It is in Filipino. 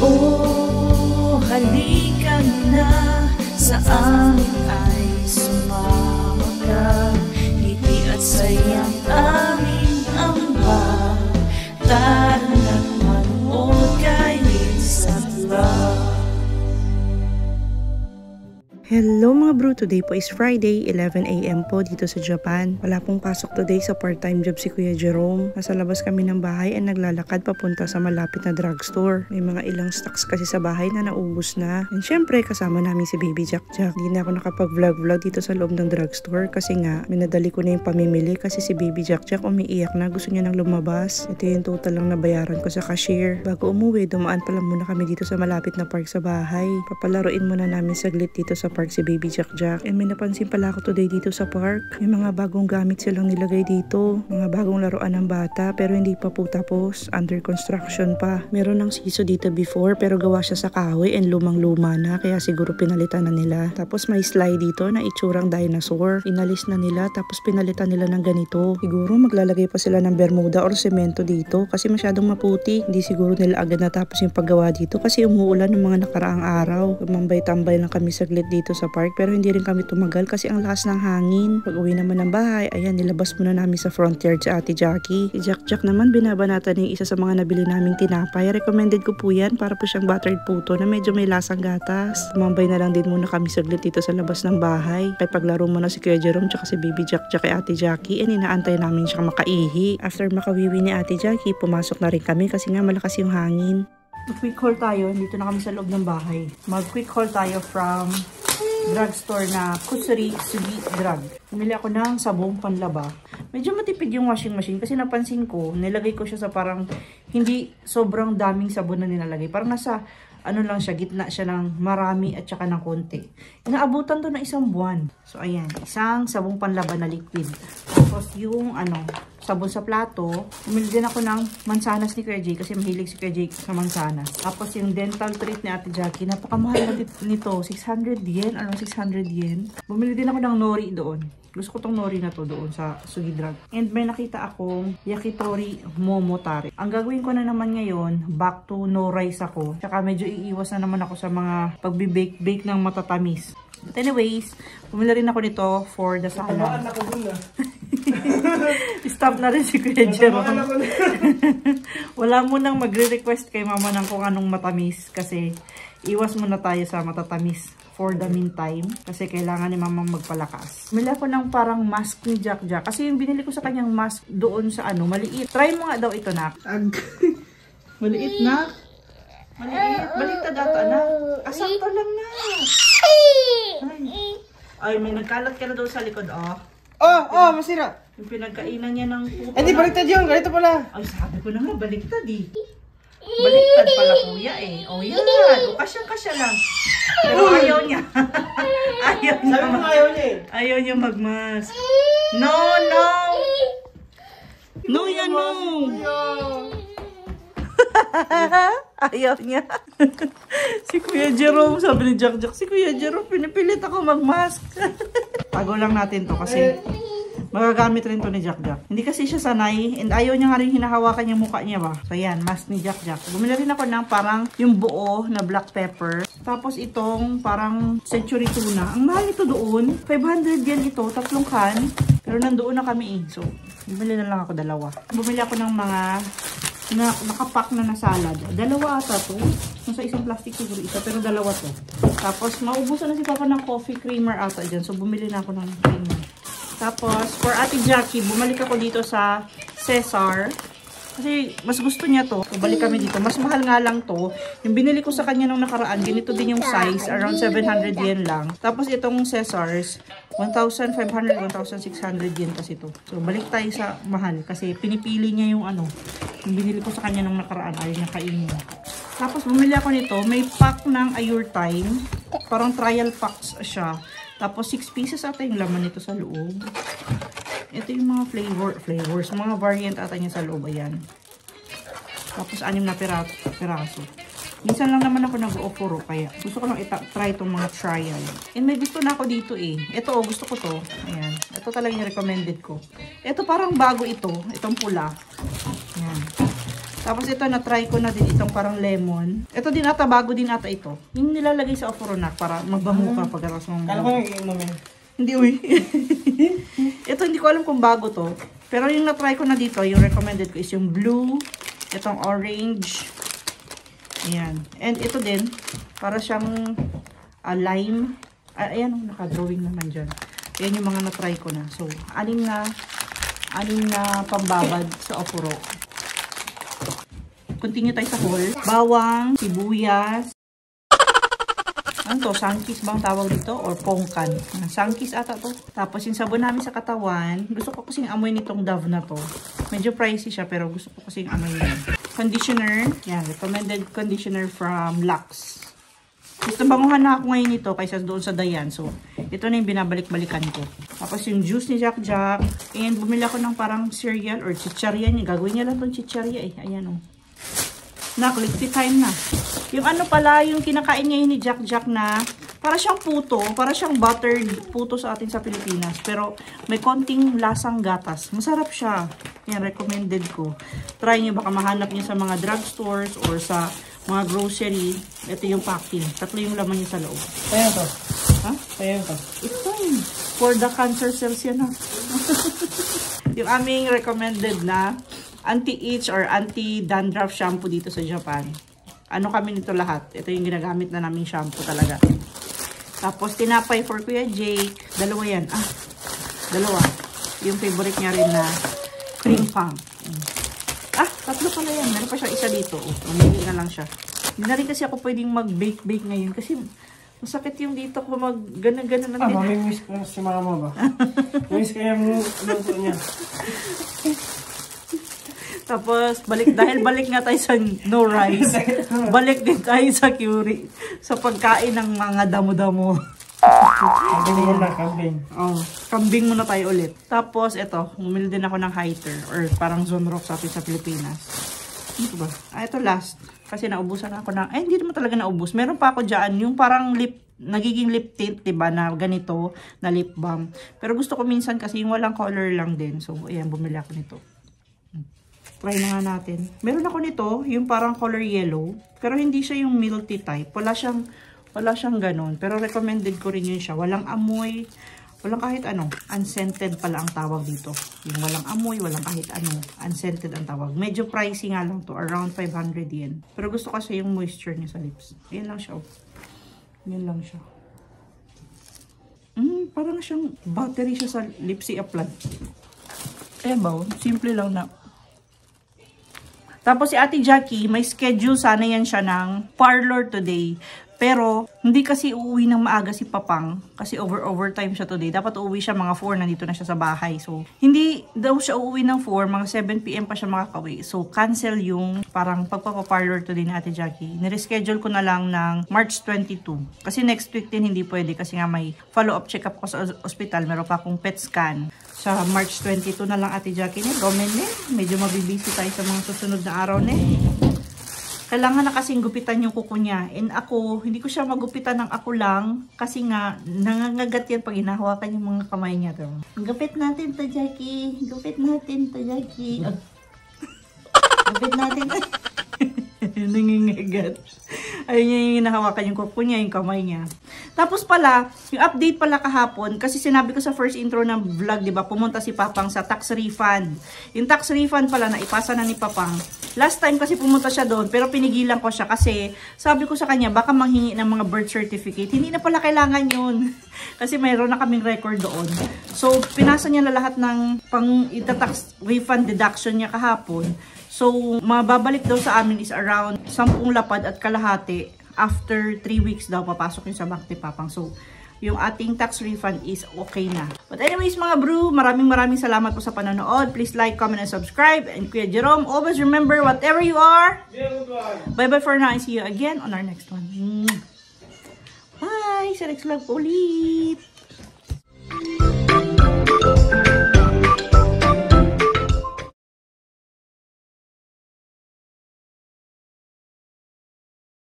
Oh, halika na, sa amin ay sumama ka. Ngiti at sayang aming ambag, tara na't manood kay Lisa Vlog. Hello mga bro, today po is Friday, 11 AM po dito sa Japan. Wala pong pasok today sa part-time job si Kuya Jerome. Nasa labas kami ng bahay at naglalakad papunta sa malapit na drugstore. May mga ilang stocks kasi sa bahay na naubos na. And syempre kasama namin si Baby Jack Jack. Hindi na ako nakapag-vlog dito sa loob ng drugstore kasi nga minadali ko na yung pamimili kasi si Baby Jack Jack umiiyak na, gusto niya nang lumabas. Ito yung total lang nabayaran ko sa cashier. Bago umuwi, dumaan pa lang muna kami dito sa malapit na park sa bahay. Papalaruin muna namin saglit dito sa park si Baby Jack Jack. And may napansin pala ako today dito sa park. May mga bagong gamit silang nilagay dito. Mga bagong laruan ng bata pero hindi pa po tapos. Under construction pa. Meron ng siso dito before pero gawa siya sa kahoy and lumang-luma na kaya siguro pinalitan na nila. Tapos may slide dito na itsurang dinosaur. Inalis na nila tapos pinalitan nila ng ganito. Siguro maglalagay pa sila ng bermuda or semento dito kasi masyadong maputi. Hindi siguro nila agad natapos yung paggawa dito kasi umuulan ng mga nakaraang araw. Tumambay-tambay lang kami saglit dito sa park pero hindi rin kami tumagal kasi ang lakas ng hangin. Pag uwi naman ng bahay, ayan, nilabas muna namin sa front yard si Ate Jackie. Si Jack Jack naman binabanatan yung isa sa mga nabili naming tinapay. Recommended ko po yan para po siyang buttered puto na medyo may lasang gatas. Tumambay na lang din muna kami saglit dito sa labas ng bahay. Kaya paglaro muna si Kuya Jerome tsaka si Baby Jack Jack kay Ate Jackie and inaantay namin siya makaihi. After makawiwi ni Ate Jackie, pumasok na rin kami kasi nga malakas yung hangin. Mag-quick haul tayo. Dito na kami sa loob ng bahay. Mag-quick haul tayo from drugstore na Kusuri Sugi Drug. Pumili ako ng sabong panlaba. Medyo matipid yung washing machine kasi napansin ko, nilagay ko siya sa parang hindi sobrang daming sabon na nilalagay. Parang nasa ano lang siya, gitna siya ng marami at saka ng konti. Inaabutan to na 1 buwan. So ayan, isang sabong panlaba na liquid. Tapos yung sabon sa plato. Bumili din ako ng mansanas ni Kuya Jay kasi mahilig si Kuya Jay sa mansanas. Tapos yung dental treat ni Ate Jackie, napakamahal na nito, 600 yen, 600 yen. Bumili din ako ng nori doon. Gusto ko tong nori na to doon sa Sugi Drug. And may nakita akong yakitori momotari. Ang gagawin ko na naman ngayon, back to no rice ako. Tsaka medyo iiwas na naman ako sa mga pagbe-bake ng matatamis. But anyways, bumili rin ako nito for the salad. Stop na rin si Kuya Jerome. Wala mo nang magre-request kay mama ng kung anong matamis kasi iwas muna tayo sa matatamis for the meantime kasi kailangan ni mama magpalakas. Bumili ako ng parang mask ni Jack Jack kasi yung binili ko sa kanyang mask doon sa maliit. Try mo nga daw ito, nak. Maliit, nak. Maliit. Baliktad ata, nak. Asakto lang, nak. Ay, may nagkalat ka na daw sa likod, oh. Masira. Yung pinagkainan niya ng puto. Hindi, baliktad yun. Ganito pala. Ay, sabi ko na nga, baliktad eh. Baliktad pala kuya eh. O yan. O kasyang-kasya lang. Pero ayaw niya. Ayaw niya. Sabi mo ayaw niya eh. Ayaw niya magmas. No, no. No, yan no. Ayaw niya. Si Kuya Jerome, sabi ni Jack Jack, si Kuya Jerome, pinipilit ako magmask. Tago lang natin to kasi magagamit rin to ni Jack Jack. Hindi kasi siya sanay and ayaw niya nga rin hinahawakan yung mukha niya ba. So yan, mask ni Jack Jack. Bumili rin ako ng parang yung buo na black pepper. Tapos itong parang century tuna. Ang mahal ito doon. 500 yen ito, 3 can. Pero nandoon na kami eh. So, bumili na lang ako 2. Bumili ako ng mga nakapack na salad. 2 ata to. Nasa isang plastic siguro ito, pero 2 to. Tapos, maubusan na si Papa ng coffee creamer ata dyan. So, bumili na ako ng creamer. Tapos, for Ate Jackie, bumalik ako dito sa Cesar. Kasi, mas gusto niya to. So, balik kami dito. Mas mahal nga lang to. Yung binili ko sa kanya nung nakaraan, ganito din yung size. Around 700 yen lang. Tapos, itong Cesar's, 1,500, 1,600 yen kasi to. So, balik tayo sa mahal. Kasi, pinipili niya yung yung binili ko sa kanya nung nakaraan. Ayaw niya kainin. Tapos, bumili ako nito. May pack ng Ayurtime. Parang trial packs siya. Tapos, 6 pieces ata yung laman nito sa loob. Ito yung mga flavors. Mga variant ata niya sa loob. Ayan. Tapos, 6 na piraso. Minsan lang naman ako nag-o-offer. Kaya, gusto ko lang try itong mga trial. And may gusto na ako dito eh. Ito, gusto ko to. Ayan. Ito talaga yung recommended ko. Ito, parang bago ito. Itong pula. Ayan. Tapos ito, na-try ko na din itong parang lemon. Ito din ata, bago din ata ito. Yung nilalagay sa Oforonak para magbango ka pagkatapos mong... Kala ko nag-iinom eh. Hindi, uy. Ito, hindi ko alam kung bago to. Pero yung na-try ko na dito, yung recommended ko is yung blue, itong orange. Ayan. And ito din, para siyang lime. Ayan, naka-drawing naman dyan. Ayan yung mga na-try ko na. So, anim na pambabad sa Oforo. Continue tayo sa haul. Bawang, sibuyas. Ano to? Sangkis bang tawag dito? Or pongkan? Sangkis ata to. Tapos yung sabon namin sa katawan. Gusto ko kasing amoy nitong Dove na to. Medyo pricey siya pero gusto ko kasing amoy niya. Conditioner. Yan. Recommended conditioner from Lux. Gusto banguhan na ako ngayon nito kaysa doon sa Dayan. So, ito na yung binabalik-balikan ko. Tapos yung juice ni Jack Jack. And bumili ako ng parang cereal or chicharia niya. Gagawin niya lang itong chicharia eh. Ayan o. Liquid time na. Yung ano pala, yung kinakain niya ni Jack Jack na para siyang puto, para siyang buttered puto sa atin sa Pilipinas. Pero may konting lasang gatas. Masarap siya. Yan, recommended ko. Try niyo, baka mahanap niyo sa mga drugstores or sa mga grocery. Ito yung packing. 3 yung laman niya sa loob. Ayan to. Ha? Ayan to. Ito for the cancer cells yan ha. Yung aming recommended na anti-itch or anti-dandruff shampoo dito sa Japan. Ano kami nito lahat? Ito yung ginagamit na naming shampoo talaga. Tapos tinapay for Kuya Jake. Dalawa yan. Dalawa. Yung favorite niya rin na cream pang. 3 pala yan. Meron pa siya isa dito. Mamili na lang siya. Hindi na rin kasi ako pwedeng mag-bake ngayon kasi masakit yung dito ko mag-ganan-ganan lang din. Mamimiss ko si mama ba? Miss ko yung luto niya. Tapos, dahil balik nga tayo sa no rice, balik din tayo sa curry, sa pagkain ng mga damo-damo. Kambing muna, kambing. Kambing muna tayo ulit. Tapos, eto, bumili din ako ng Hiter, or parang Zonrox sa Pilipinas. Ito ba? Ito last. Kasi naubusan ako ng, hindi naman talaga naubos. Meron pa ako dyan, yung parang nagiging lip tint, diba, na ganito, na lip balm. Pero gusto ko minsan kasi yung walang color lang din. So, ayan, bumili ako nito. Try na nga natin. Meron ako nito, yung parang color yellow. Pero hindi siya yung milky type. Wala siyang ganun. Pero recommended ko rin yun siya. Walang amoy. Walang kahit ano. Unscented pala ang tawag dito. Yung walang amoy, walang kahit ano. Unscented ang tawag. Medyo pricey nga lang to. Around 500 yen. Pero gusto kasi yung moisture niya sa lips. Yan lang siya. Yan lang siya. Parang siyang battery siya sa lips i-apply. Simple lang na. Tapos si Ate Jackie, may schedule sana yan siya ng parlor today. Pero, hindi kasi uuwi ng maaga si Papang. Kasi overtime siya today. Dapat uuwi siya mga 4, nandito na siya sa bahay. So, hindi daw siya uuwi ng 4, mga 7 PM pa siya makakauwi. So, cancel yung parang pagpapaparlor today ni Ate Jackie. Nireschedule ko na lang ng March 22. Kasi next week din hindi pwede kasi nga may follow-up check-up ko sa ospital. Meron pa akong PET scan. Sa March 22 na lang Ate Jackie ni. Medyo mabibisi tayo sa mga susunod na araw ni. Kailangan na kasing gupitan yung kuko niya. And ako, hindi ko siya magupitan ng ako lang. Kasi nga, nangangagat yan pag hinahawakan yung mga kamay niya. Gupit natin to, Jackie. Gupit natin to, Jackie. Gupit natin to. Nangangagat. Ayun niya yung hinahawakan yung kuko niya, yung kamay niya. Tapos pala, yung update pala kahapon, kasi sinabi ko sa first intro ng vlog, diba, pumunta si Papang sa tax refund. Yung tax refund pala, naipasa na ni Papang. Last time kasi pumunta siya doon, pero pinigilan ko siya kasi sabi ko sa kanya, baka manghingi ng mga birth certificate. Hindi na pala kailangan yun. Kasi mayroon na kaming record doon. So, pinasa niya na lahat ng pang-tax refund deduction niya kahapon. So, mababalik daw sa amin is around 10 lapad at kalahati. After 3 weeks daw, papasok yung sa bank ni Papang. So, yung ating tax refund is okay na. But anyways mga bro, maraming salamat po sa panonood. Please like, comment, and subscribe. And Kuya Jerome, always remember, whatever you are, bye-bye for now and see you again on our next one. Bye! Sa next vlog ulit!